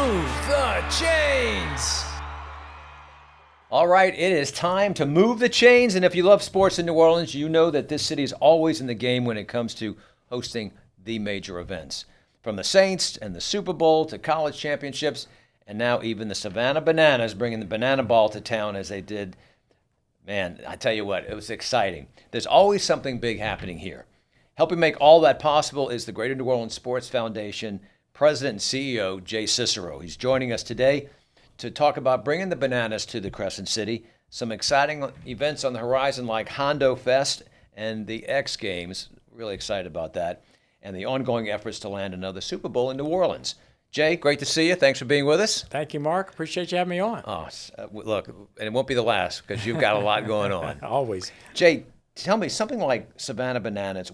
Move the chains. All right, it is time to move the chains. And if you love sports in New Orleans, you know that this city is always in the game when it comes to hosting the major events. From the Saints and the Super Bowl to college championships, and now even the Savannah Bananas bringing the banana ball to town as they did. Man, I tell you what, it was exciting. There's always something big happening here. Helping make all that possible is the Greater New Orleans Sports Foundation President and CEO, Jay Cicero. He's joining us today to talk about bringing the bananas to the Crescent City, some exciting events on the horizon like Hondo Fest and the X Games, really excited about that, and the ongoing efforts to land another Super Bowl in New Orleans. Jay, great to see you. Thanks for being with us. Thank you, Mark. Appreciate you having me on. Oh, look, and it won't be the last because you've got a lot going on. Always. Jay, tell me, something like Savannah Bananas,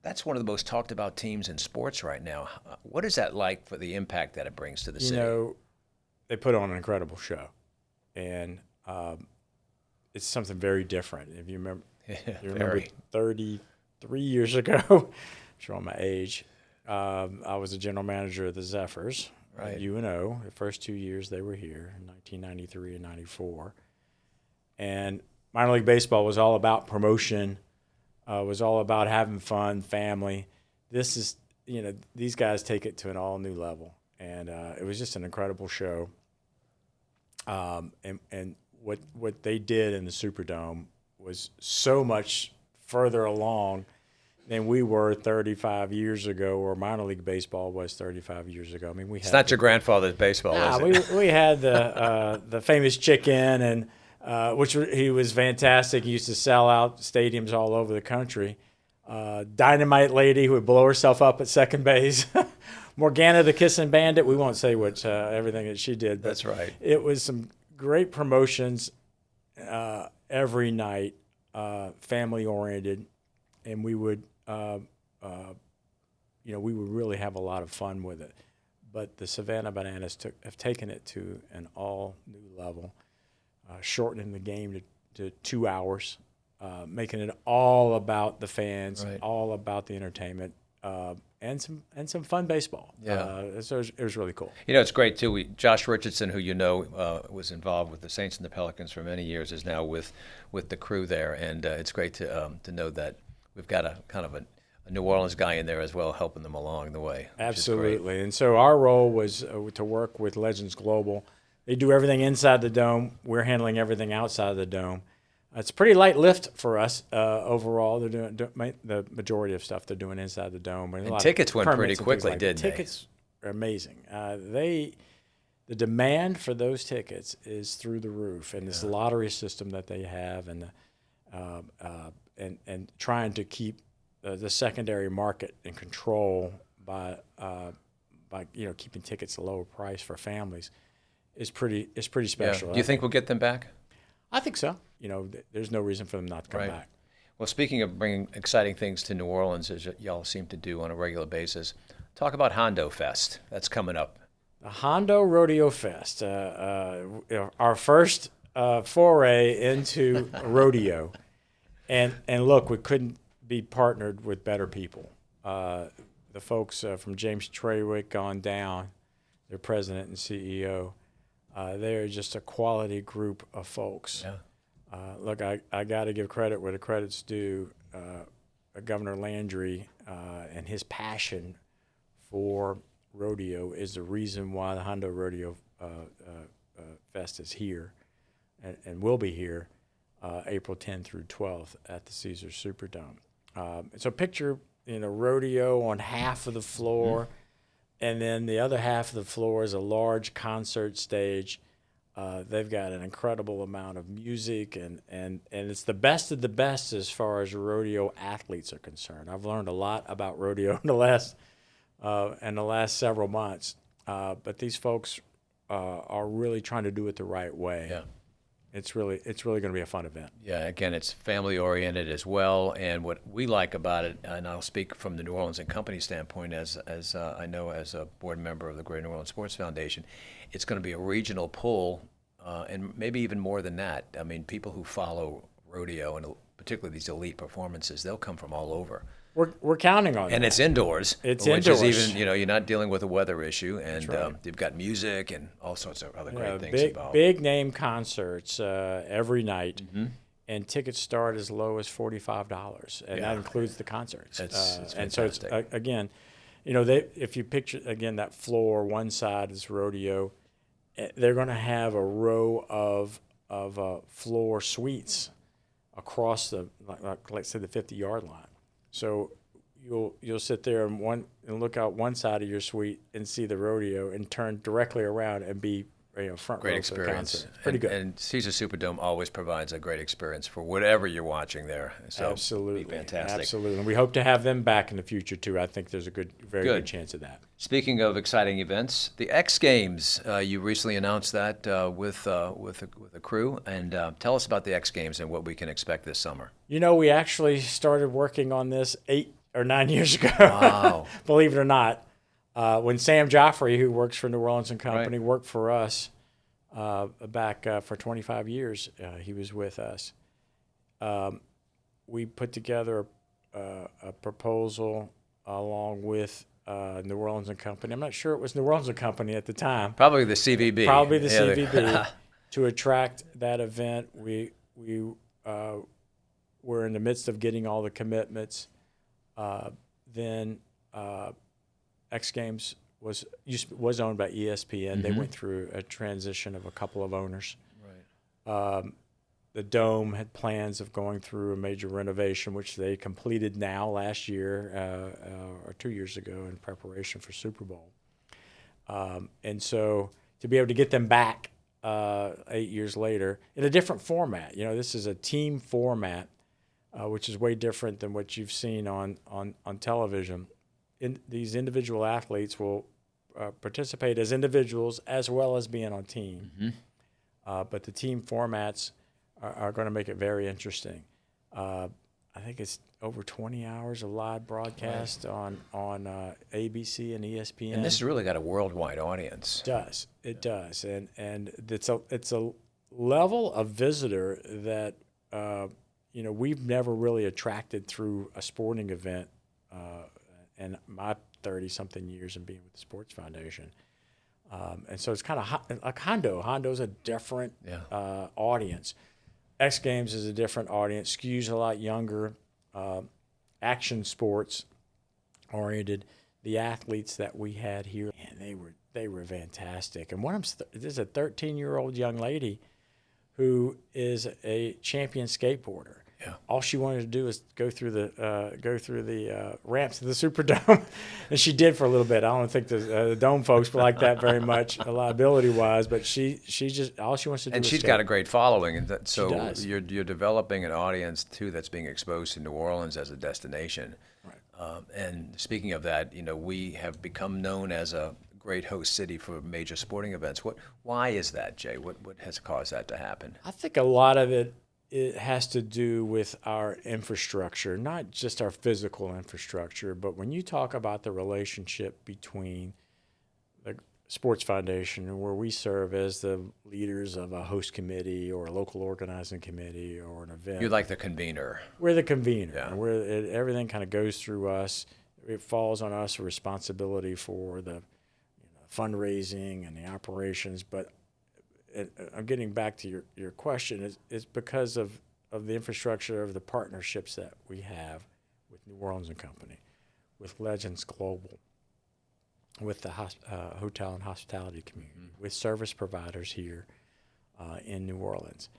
that's one of the most talked about teams in sports right now. What is that like for the impact that it brings to the city? You know, they put on an incredible show, and it's something very different. If you remember 33 years ago, showing my age, I was a general manager of the Zephyrs, right. UNO. The first 2 years they were here, in 1993 and 94. And minor league baseball was all about promotion, was all about having fun, family. This is, these guys take it to an all new level. And it was just an incredible show. And what they did in the Superdome was so much further along than we were 35 years ago, or minor league baseball was 35 years ago. I mean, it's not your grandfather's baseball, is it? We had the famous chicken, and he was fantastic. He used to sell out stadiums all over the country. Dynamite Lady who would blow herself up at second base. Morgana the Kissing Bandit. We won't say everything that she did. But that's right. It was some great promotions every night, family oriented, and we would, we would really have a lot of fun with it. But the Savannah Bananas have taken it to an all new level, shortening the game to 2 hours, making it all about the fans, right. all about the entertainment. And some fun baseball. Yeah. So it was really cool. It's great, too. Josh Richardson, who was involved with the Saints and the Pelicans for many years, is now with the crew there. And it's great to know that we've got a kind of a New Orleans guy in there as well, helping them along the way. Absolutely. And so our role was to work with Legends Global. They do everything inside the dome. We're handling everything outside of the dome. It's a pretty light lift for us overall. They're doing the majority of stuff they're doing inside the dome. And tickets went pretty quickly, didn't they? Tickets are amazing. The demand for those tickets is through the roof, and this lottery system that they have, and and trying to keep the secondary market in control by keeping tickets at a lower price for families is pretty special. Yeah. Do you think we'll get them back? I think so. There's no reason for them not to come back. Well, speaking of bringing exciting things to New Orleans, as y'all seem to do on a regular basis, talk about Hondo Fest. That's coming up. The Hondo Rodeo Fest, our first foray into rodeo. And look, we couldn't be partnered with better people. The folks from James Trawick on down, their president and CEO, they're just a quality group of folks. Yeah. Look, I got to give credit where the credit's due. Governor Landry and his passion for rodeo is the reason why the Hondo Rodeo Fest is here and will be here April 10th through 12th at the Caesars Superdome. So picture, rodeo on half of the floor, and then the other half of the floor is a large concert stage. They've got an incredible amount of music, and it's the best of the best as far as rodeo athletes are concerned. I've learned a lot about rodeo in the last several months, but these folks are really trying to do it the right way. Yeah. It's really going to be a fun event. Yeah, again, it's family-oriented as well, and what we like about it, and I'll speak from the New Orleans and Company standpoint as I know as a board member of the Greater New Orleans Sports Foundation, it's going to be a regional pull, and maybe even more than that. I mean, people who follow rodeo, and particularly these elite performances, they'll come from all over we're counting on And that. it's indoors. It's which indoors. is even, you're not dealing with a weather issue. And right. you've got music and all sorts of other Yeah, great things big, involved. big name concerts every night, and tickets start as low as $45, and that includes the concerts. It's and so it's fantastic. again, if you picture again that floor, one side is rodeo, they're going to have a row of floor suites across the like let's say the 50-yard line. So you'll sit there and look out one side of your suite and see the rodeo and turn directly around and be front Great row for the experience. concert. Pretty good. And Caesars Superdome always provides a great experience for whatever you're watching there. So Absolutely. it'd be fantastic. Absolutely. And we hope to have them back in the future, too. I think there's a very good chance of that. Speaking of exciting events, the X Games, you recently announced that with a crew. And tell us about the X Games and what we can expect this summer. We actually started working on this 8 or 9 years ago. Wow. Believe it or not. When Sam Joffrey, who works for New Orleans and Company, worked for us back for 25 years, he was with us. We put together a proposal along with New Orleans and Company. I'm not sure it was New Orleans and Company at the time. Probably the CVB. Probably the CVB to attract that event. We were in the midst of getting all the commitments. Then X Games was owned by ESPN. They went through a transition of a couple of owners. Right. The Dome had plans of going through a major renovation, which they completed last year or 2 years ago in preparation for Super Bowl. And so to be able to get them back 8 years later in a different format, this is a team format, which is way different than what you've seen on television. These individual athletes will participate as individuals as well as being on team. But the team formats are going to make it very interesting. I think it's over 20 hours of live broadcast on ABC and ESPN. And this has really got a worldwide audience. It does, and it's a level of visitor that we've never really attracted through a sporting event. And my 30-something years in being with the Sports Foundation. And so it's kind of like Hondo. Hondo's a different audience. X Games is a different audience, skews a lot younger, action sports oriented. The athletes that we had here, man, they were fantastic. And this is a 13-year-old young lady who is a champion skateboarder. Yeah. All she wanted to do was go through the ramps of the Superdome, and she did for a little bit. I don't think the Dome folks like that very much, liability-wise, but she just all she wants to do. And is she's skate. got a great following, and so She does. you're developing an audience too that's being exposed to New Orleans as a destination. Right. And speaking of that, we have become known as a great host city for major sporting events. Why is that, Jay? What has caused that to happen? I think a lot of it has to do with our infrastructure, not just our physical infrastructure, but when you talk about the relationship between the Sports Foundation, where we serve as the leaders of a host committee or a local organizing committee or an event. You're like the convener. We're the convener. Yeah. Everything kind of goes through us. It falls on us a responsibility for the fundraising and the operations, but I'm getting back to your question. It's because of the infrastructure of the partnerships that we have with New Orleans and Company, with Legends Global, with the hotel and hospitality community, with service providers here in New Orleans,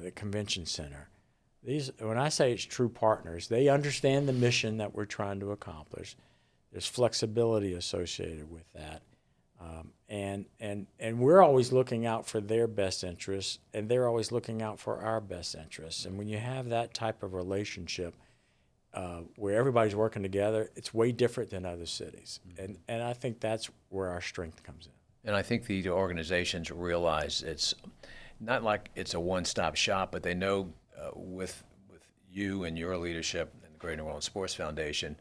the convention center. When I say it's true partners, they understand the mission that we're trying to accomplish. There's flexibility associated with that. And we're always looking out for their best interests, and they're always looking out for our best interests. And when you have that type of relationship where everybody's working together, it's way different than other cities. And I think that's where our strength comes in. And I think the organizations realize it's not like it's a one-stop shop, but they know with you and your leadership and the Great New Orleans Sports Foundation,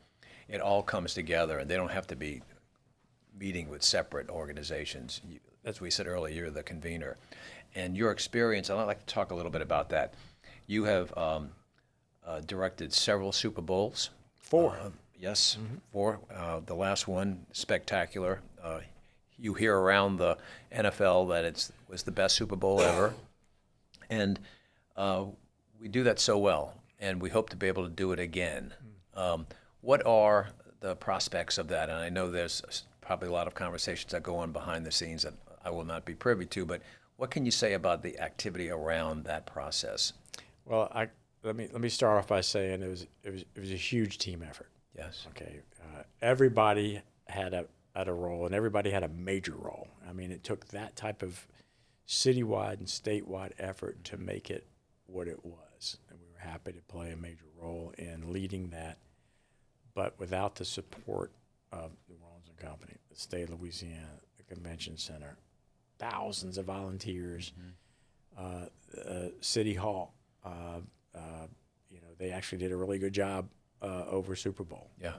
it all comes together, and they don't have to be meeting with separate organizations. As we said earlier, you're the convener. And your experience, I'd like to talk a little bit about that. You have directed several Super Bowls. 4. Yes, 4. The last one, spectacular. You hear around the NFL that it was the best Super Bowl ever. And we do that so well, and we hope to be able to do it again. What are the prospects of that? And I know there's probably a lot of conversations that go on behind the scenes that I will not be privy to, but what can you say about the activity around that process? Well, let me start off by saying it was a huge team effort. Yes. Okay. Everybody had a role, and everybody had a major role. I mean, it took that type of citywide and statewide effort to make it what it was, and we were happy to play a major role in leading that. But without the support of New Orleans and Company, the state of Louisiana, the convention center, thousands of volunteers, City Hall, they actually did a really good job over Super Bowl. Yeah.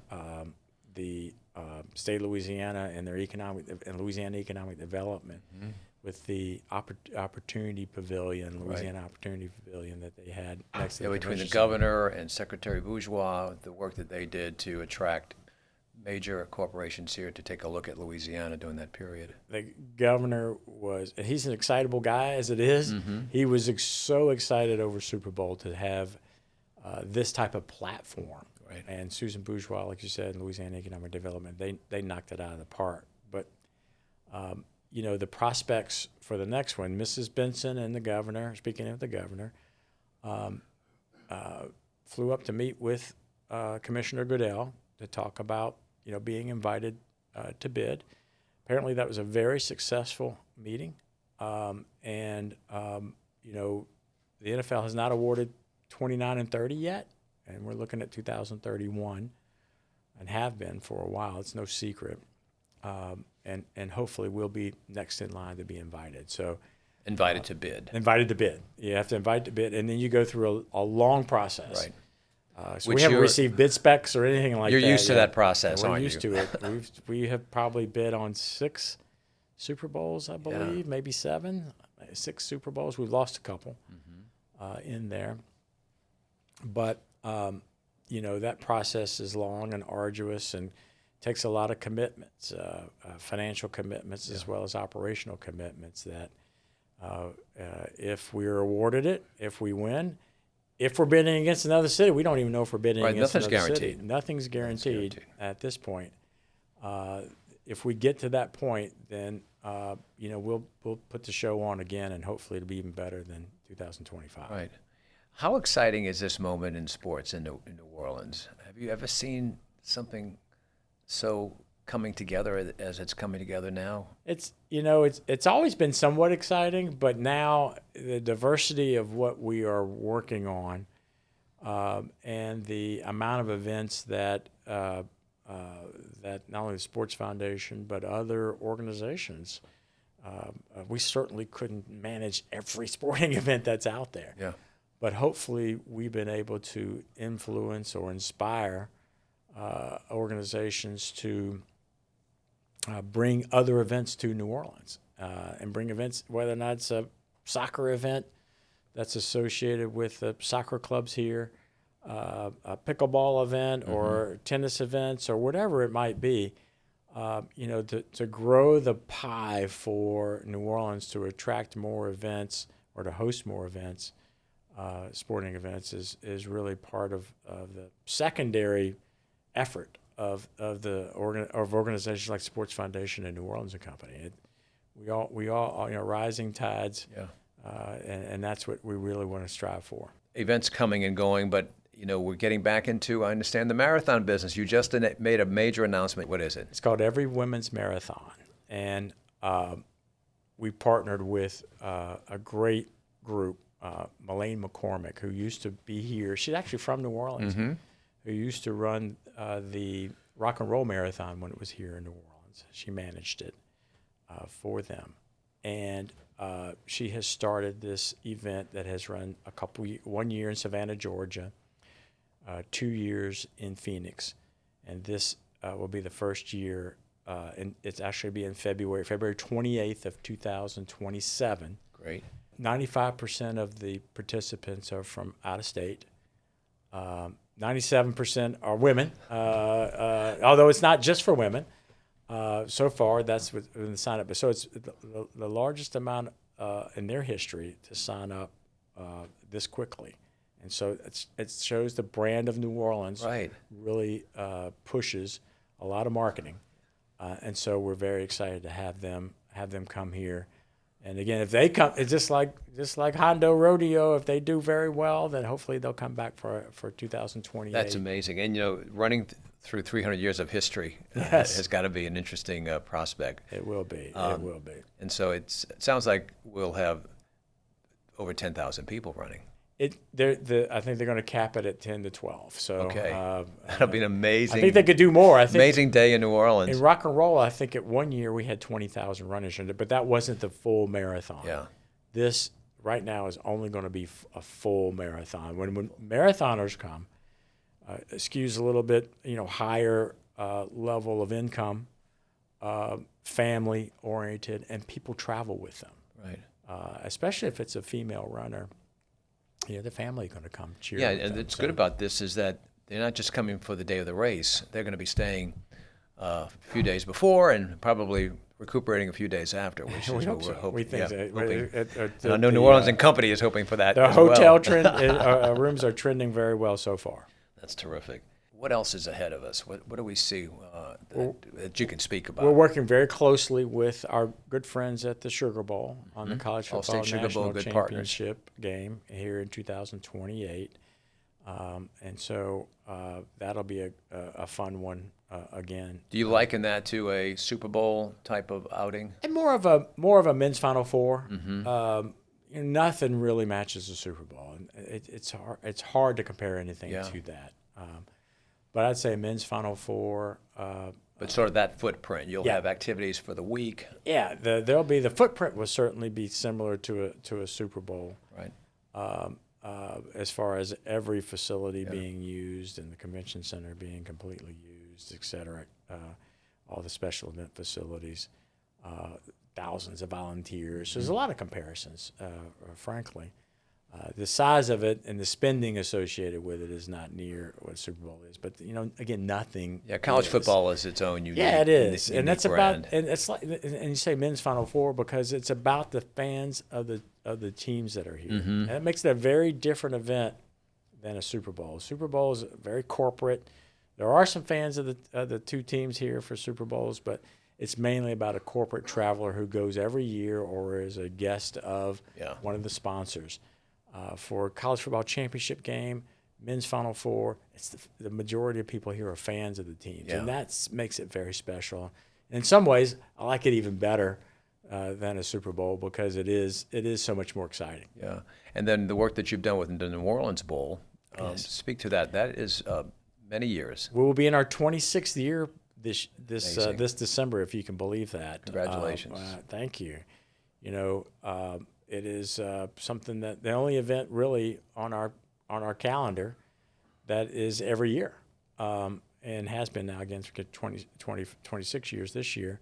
The state of Louisiana and their Louisiana economic development with the Opportunity Pavilion, Louisiana Opportunity Pavilion that they had next to the Between the convention governor and Secretary Bourgeois, the work that they did to attract major corporations here to take a look at Louisiana during that period. The governor and he's an excitable guy as it is. He was so excited over Super Bowl to have this type of platform. Right. And Susan Bourgeois, like you said, in Louisiana Economic Development, they knocked it out of the park. But, the prospects for the next one, Mrs. Benson and the governor, speaking of the governor, flew up to meet with Commissioner Goodell to talk about, being invited to bid. Apparently that was a very successful meeting. The NFL has not awarded 29 and 30 yet, and we're looking at 2031 and have been for a while. It's no secret. And hopefully we'll be next in line to be invited. So Invited to bid. Invited to bid. You have to invite to bid, and then you go through a long process. Right. So we haven't received bid specs or anything like that. You're used to that process, We're aren't you? used to it. We have probably bid on 6 Super Bowls, I believe, maybe 7, 6 Super Bowls. We've lost a couple in there. But, that process is long and arduous and takes a lot of commitments, financial commitments as well as operational commitments that if we're awarded it, if we win, if we're bidding against another city, we don't even know if we're bidding against another city. Nothing's guaranteed at this point. If we get to that point, then we'll put the show on again, and hopefully it'll be even better than 2025. Right. How exciting is this moment in sports in New Orleans? Have you ever seen something so coming together as it's coming together now? It's always been somewhat exciting, but now the diversity of what we are working on and the amount of events that that not only the Sports Foundation but other organizations, we certainly couldn't manage every sporting event that's out there. Yeah. But hopefully we've been able to influence or inspire organizations to bring other events to New Orleans and bring events, whether or not it's a soccer event that's associated with the soccer clubs here, a pickleball event or tennis events or whatever it might be, to grow the pie for New Orleans to attract more events or to host more events, sporting events is really part of the secondary effort of organizations like Sports Foundation and New Orleans and Company. We all rising tides, and that's what we really want to strive for. Events coming and going, but we're getting back into, I understand, the marathon business. You just made a major announcement. What is it? It's called Every Women's Marathon, and we partnered with a great group, Melaine McCormick, who used to be here. She's actually from New Orleans. Who used to run the Rock and Roll Marathon when it was here in New Orleans. She managed it for them. And she has started this event that has run 1 year in Savannah, Georgia, 2 years in Phoenix. And this will be the first year, and it's actually be in February 28th of 2027. Great. 95% of the participants are from out of state. 97% are women, although it's not just for women. So far, that's within the sign up. So it's the largest amount in their history to sign up this quickly. And so it shows the brand of New Orleans really pushes a lot of marketing. And so we're very excited to have them come here. And again, if they come, it's just like Hondo Rodeo. If they do very well, then hopefully they'll come back for 2028. That's amazing. And running through 300 years of history has got to be an interesting prospect. It will be. It will be. And so it sounds like we'll have over 10,000 people running. I think they're going to cap it at 10 to 12. So okay, that'll be an amazing. I think they could do more. I think amazing day in New Orleans. In rock and roll, I think at one year we had 20,000 runners in it, but that wasn't the full marathon. Yeah. This right now is only going to be a full marathon. When marathoners come, skews a little bit, higher level of income, family oriented, and people travel with them. Right. Especially if it's a female runner. The family going to come cheer. Yeah, and what's good about this is that they're not just coming for the day of the race. They're going to be staying a few days before and probably recuperating a few days after, which is what we're hoping. We think I know New Orleans and Company is hoping for that. The hotel rooms are trending very well so far. That's terrific. What else is ahead of us? What do we see that you can speak about? We're working very closely with our good friends at the Sugar Bowl on the College Football National Championship game here in 2028. And so that'll be a fun one again. Do you liken that to a Super Bowl type of outing? And more of a men's Final Four. Nothing really matches the Super Bowl. It's hard to compare anything to that. But I'd say men's Final Four. But sort of that footprint. You'll have activities for the week. Yeah, the footprint will certainly be similar to a Super Bowl. Right. As far as every facility being used and the convention center being completely used, et cetera, all the special event facilities, thousands of volunteers. There's a lot of comparisons, frankly. The size of it and the spending associated with it is not near what Super Bowl is, but again, nothing. Yeah, college football is its own unique. Yeah, it is, and that's brand. and it's like, and you say men's Final Four because it's about the fans of the teams that are here, and it makes it a very different event than a Super Bowl. Super Bowl is very corporate. There are some fans of the two teams here for Super Bowls, but it's mainly about a corporate traveler who goes every year or is a guest of one of the sponsors. For college football championship game, men's Final Four, it's the majority of people here are fans of the teams, and that makes it very special. In some ways, I like it even better than a Super Bowl because it is so much more exciting. Yeah, and then the work that you've done with the New Orleans Bowl, speak to that. That is many years. We will be in our 26th year this December, if you can believe that. Congratulations! Thank you. It is something that the only event really on our calendar that is every year, and has been now again for 26 years this year.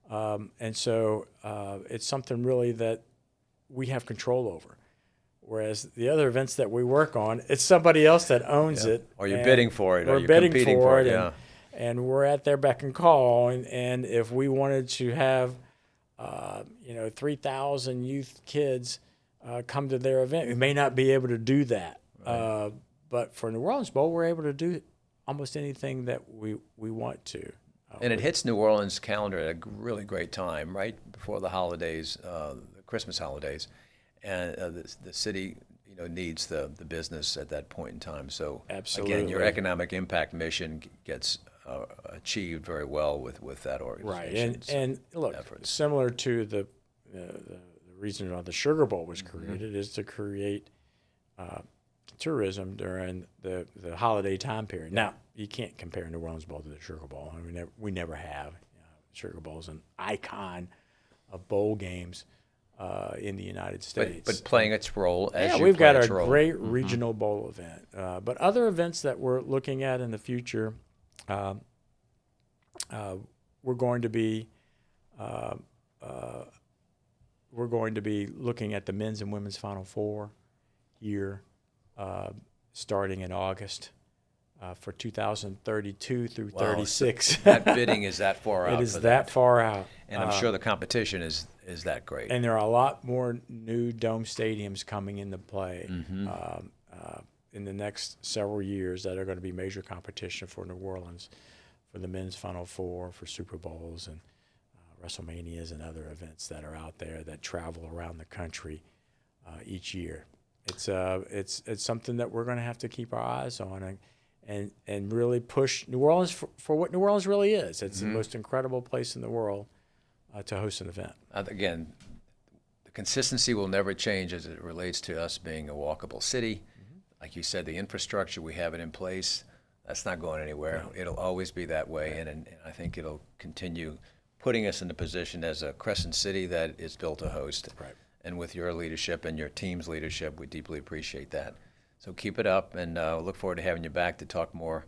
And so it's something really that we have control over. Whereas the other events that we work on, it's somebody else that owns it. Or you're bidding for it. Or you're bidding competing for it. And we're at their beck and call. And if we wanted to have 3,000 youth kids come to their event, we may not be able to do that. Right. But for New Orleans Bowl, we're able to do almost anything that we want to. And it hits New Orleans' calendar at a really great time, right before the holidays, the Christmas holidays, and the city, needs the business at that point in time. So absolutely, again, your economic impact mission gets achieved very well with that organization. Right, and look, efforts. Similar to the reason why the Sugar Bowl was created is to create tourism during the holiday time period. Now, you can't compare New Orleans Bowl to the Sugar Bowl. I mean, we never have. Sugar Bowl is an icon of bowl games in the United States. But playing its role as we've got a great regional bowl event. But other events that we're looking at in the future, we're going to be looking at the men's and women's Final Four here, starting in August. for 2032 through 36. That bidding is that far out. It is for that far out. And I'm sure the competition is that great. And there are a lot more new dome stadiums coming into play in the next several years that are going to be major competition for New Orleans, for the men's Final Four, for Super Bowls and WrestleManias and other events that are out there that travel around the country each year. It's something that we're going to have to keep our eyes on and really push New Orleans for what New Orleans really is. It's the most incredible place in the world to host an event. Again, the consistency will never change as it relates to us being a walkable city. Like you said, the infrastructure, we have it in place. That's not going anywhere. No. It'll always be that way, and I think it'll continue putting us in a position as a Crescent City that is built to host. Right. And with your leadership and your team's leadership, we deeply appreciate that. So keep it up, and look forward to having you back to talk more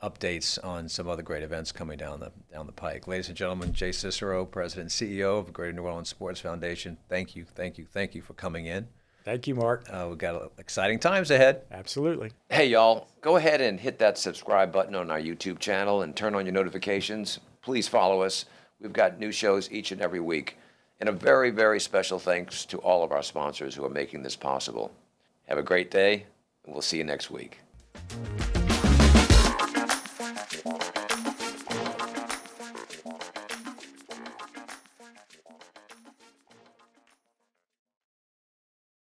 updates on some other great events coming down the pike. Ladies and gentlemen, Jay Cicero, President and CEO of the Greater New Orleans Sports Foundation. Thank you for coming in. Thank you, Mark. We've got exciting times ahead. Absolutely. Hey, y'all, go ahead and hit that subscribe button on our YouTube channel and turn on your notifications. Please follow us. We've got new shows each and every week. And a very, very special thanks to all of our sponsors who are making this possible. Have a great day, and we'll see you next week.